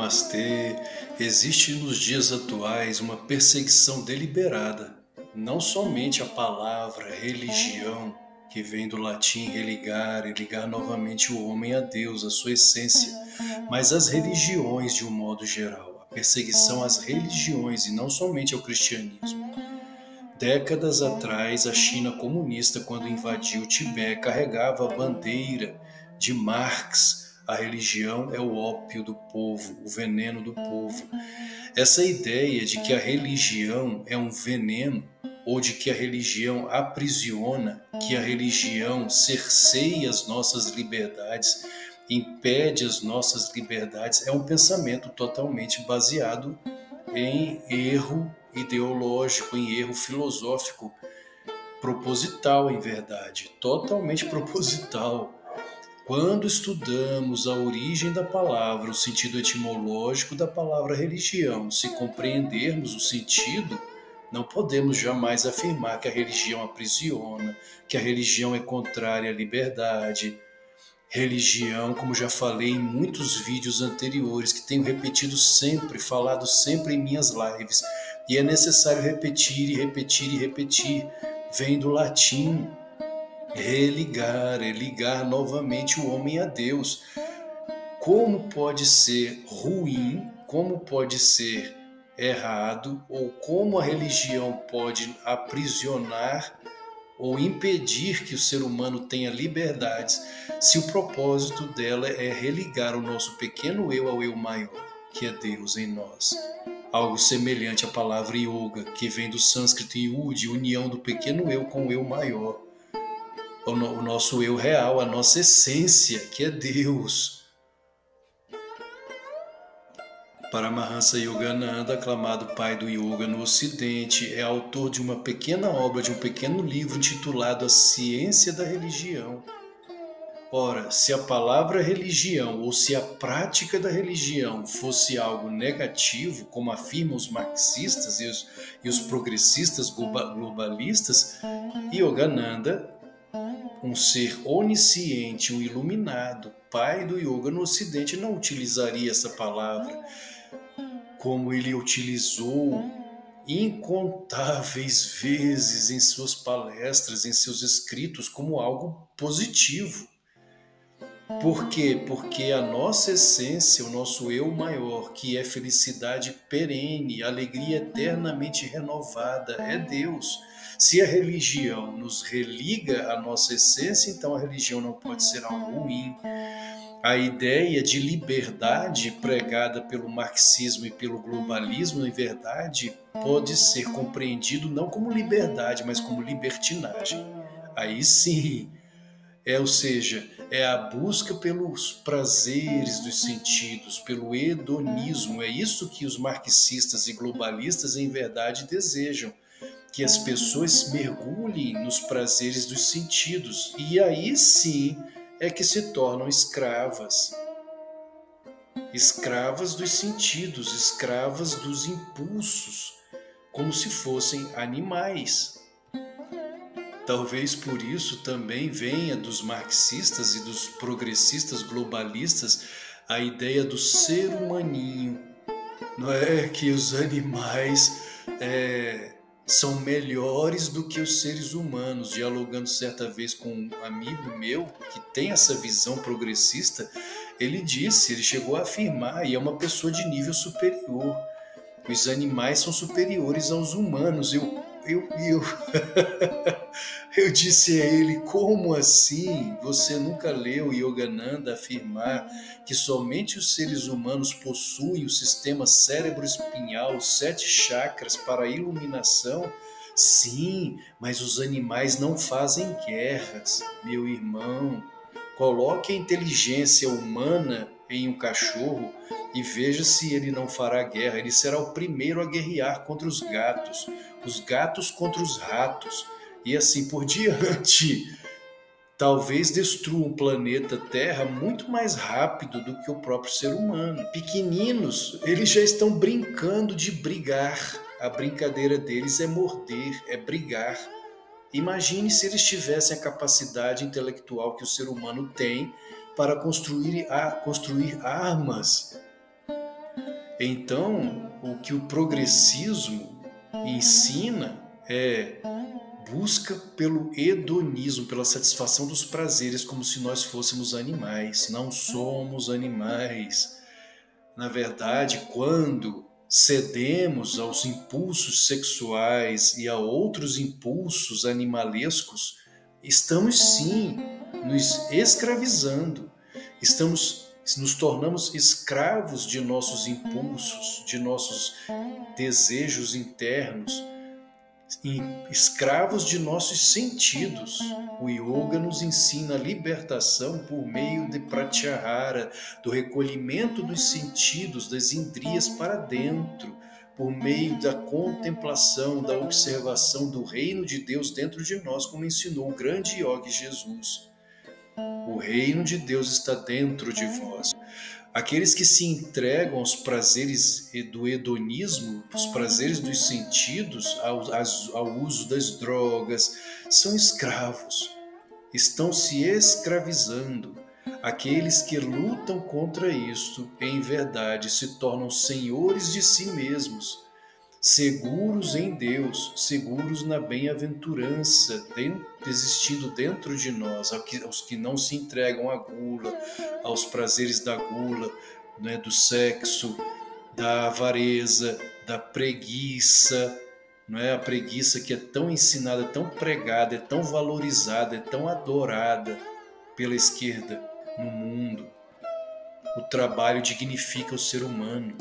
Namastê. Existe nos dias atuais uma perseguição deliberada, não somente a palavra religião, que vem do latim religar e ligar novamente o homem a Deus, a sua essência, mas as religiões de um modo geral, a perseguição às religiões e não somente ao cristianismo. Décadas atrás, a China comunista, quando invadiu o Tibete, carregava a bandeira de Marx. A religião é o ópio do povo, o veneno do povo. Essa ideia de que a religião é um veneno, ou de que a religião aprisiona, que a religião cerceia as nossas liberdades, impede as nossas liberdades, é um pensamento totalmente baseado em erro ideológico, em erro filosófico, proposital, em verdade, totalmente proposital. Quando estudamos a origem da palavra, o sentido etimológico da palavra religião, se compreendermos o sentido, não podemos jamais afirmar que a religião aprisiona, que a religião é contrária à liberdade. Religião, como já falei em muitos vídeos anteriores, que tenho repetido sempre, falado sempre em minhas lives, e é necessário repetir e repetir e repetir, vem do latim religar, é ligar novamente o homem a Deus. Como pode ser ruim, como pode ser errado, ou como a religião pode aprisionar ou impedir que o ser humano tenha liberdades, se o propósito dela é religar o nosso pequeno eu ao eu maior, que é Deus em nós. Algo semelhante à palavra yoga, que vem do sânscrito yudi, união do pequeno eu com o eu maior. O nosso eu real, a nossa essência, que é Deus. Paramahansa Yogananda, aclamado pai do yoga no Ocidente, é autor de uma pequena obra, de um pequeno livro intitulado A Ciência da Religião. Ora, se a palavra religião ou se a prática da religião fosse algo negativo, como afirmam os marxistas e os progressistas globalistas, Yogananda, um ser onisciente, um iluminado, pai do yoga no Ocidente, não utilizaria essa palavra como ele utilizou incontáveis vezes em suas palestras, em seus escritos, como algo positivo. Por quê? Porque a nossa essência, o nosso eu maior, que é felicidade perene, alegria eternamente renovada, é Deus. Se a religião nos religa à nossa essência, então a religião não pode ser algo ruim. A ideia de liberdade pregada pelo marxismo e pelo globalismo, em verdade, pode ser compreendido não como liberdade, mas como libertinagem. Aí sim, ou seja, é a busca pelos prazeres dos sentidos, pelo hedonismo. É isso que os marxistas e globalistas, em verdade, desejam. Que as pessoas mergulhem nos prazeres dos sentidos. E aí sim é que se tornam escravas. Escravas dos sentidos, escravas dos impulsos, como se fossem animais. Talvez por isso também venha dos marxistas e dos progressistas globalistas a ideia do ser humaninho. Não é que os animais são melhores do que os seres humanos. Dialogando certa vez com um amigo meu que tem essa visão progressista, ele chegou a afirmar, e é uma pessoa de nível superior, os animais são superiores aos humanos. Eu disse a ele, como assim? Você nunca leu Yogananda afirmar que somente os seres humanos possuem o sistema cérebro-espinhal, os 7 chakras para a iluminação? Sim, mas os animais não fazem guerras, meu irmão. Coloque a inteligência humana em um cachorro e veja se ele não fará guerra. Ele será o primeiro a guerrear contra os gatos contra os ratos, e assim por diante. Talvez destrua o planeta Terra muito mais rápido do que o próprio ser humano. Pequeninos, eles já estão brincando de brigar. A brincadeira deles é morder, é brigar. Imagine se eles tivessem a capacidade intelectual que o ser humano tem para construir armas. Então, o que o progressismo ensina é busca pelo hedonismo, pela satisfação dos prazeres, como se nós fôssemos animais. Não somos animais. Na verdade, quando cedemos aos impulsos sexuais e a outros impulsos animalescos, estamos sim nos escravizando. Nos tornamos escravos de nossos impulsos, de nossos desejos internos, escravos de nossos sentidos. O yoga nos ensina a libertação por meio de pratyahara, do recolhimento dos sentidos, das indrias para dentro, por meio da contemplação, da observação do reino de Deus dentro de nós, como ensinou o grande yogi Jesus. O reino de Deus está dentro de vós. Aqueles que se entregam aos prazeres do hedonismo, os prazeres dos sentidos, ao uso das drogas, são escravos, estão se escravizando. Aqueles que lutam contra isto, em verdade, se tornam senhores de si mesmos, seguros em Deus, seguros na bem-aventurança, existindo dentro de nós, aos que não se entregam à gula, aos prazeres da gula, né, do sexo, da avareza, da preguiça, não é? A preguiça que é tão ensinada, tão pregada, é tão valorizada, é tão adorada pela esquerda no mundo. O trabalho dignifica o ser humano.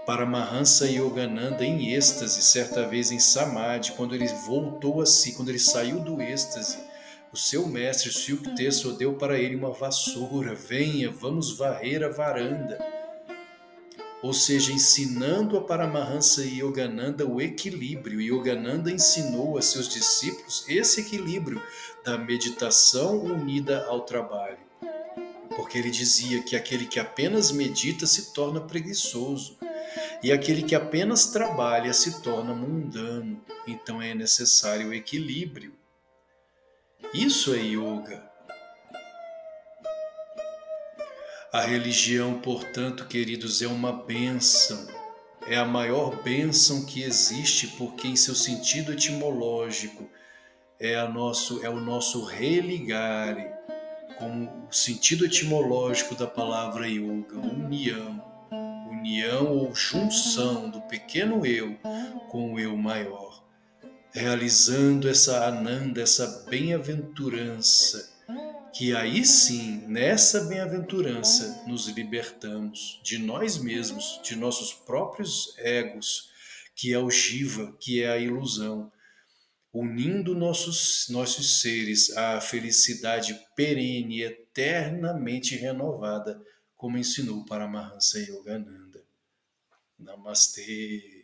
Paramahansa Yogananda, em êxtase, certa vez em Samadhi, quando ele voltou a si, quando ele saiu do êxtase, o seu mestre Sukteswar deu para ele uma vassoura. Venha, vamos varrer a varanda. Ou seja, ensinando a Paramahansa Yogananda o equilíbrio. Yogananda ensinou a seus discípulos esse equilíbrio da meditação unida ao trabalho. Porque ele dizia que aquele que apenas medita se torna preguiçoso. E aquele que apenas trabalha se torna mundano. Então é necessário o equilíbrio. Isso é yoga. A religião, portanto, queridos, é uma bênção. É a maior bênção que existe, porque em seu sentido etimológico é o nosso religare, como o sentido etimológico da palavra yoga, união ou junção do pequeno eu com o eu maior, realizando essa ananda, essa bem-aventurança, que aí sim, nessa bem-aventurança, nos libertamos de nós mesmos, de nossos próprios egos, que é o jiva, que é a ilusão, unindo nossos seres à felicidade perene, eternamente renovada, como ensinou Paramahansa Yogananda. Namastê.